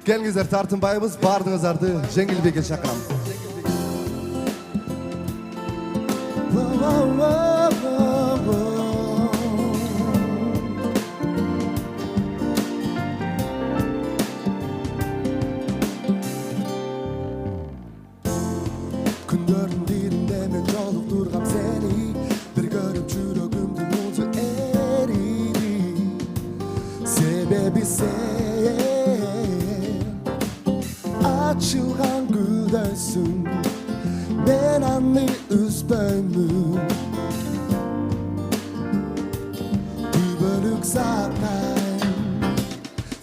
Келиңиздер, тартынбайбыз, бардыңыздарды жеңилбекке чакырам. Күндөрдүн биринде мен жолук тургам сени, бир көрүп жүрөгүмдүн музу эриди. Себеби сен ачылган гүлдөйсүң, мен аны үзбөймүн. Күбөлүк сактайм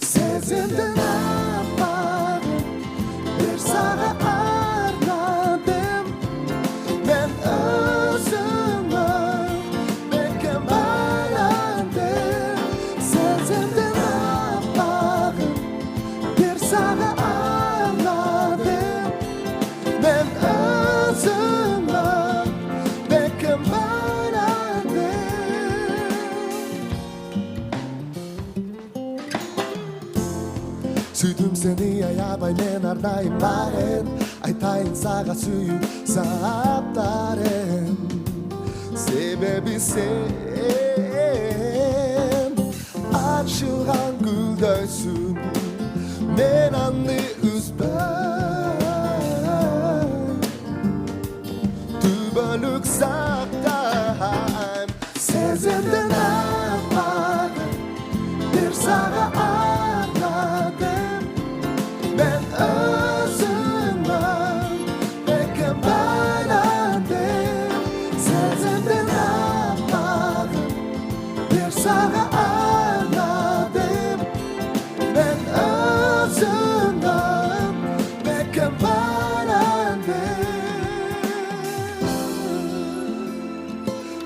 сезимдин аппагын, бир сага арнадым. Мен өзүмө бекем байландым. Сезимдин аппагын, бир сага арнадым. Men özüme bekем байландым. Süydüm seni aябай мен ардайым барын, айтайын сага сүйүп саптарым. Себеби сен ачылган гүлдөйсүң, мен аны үзбөйм. Түбөлүк сактайм сезимдин аппагын, бир сага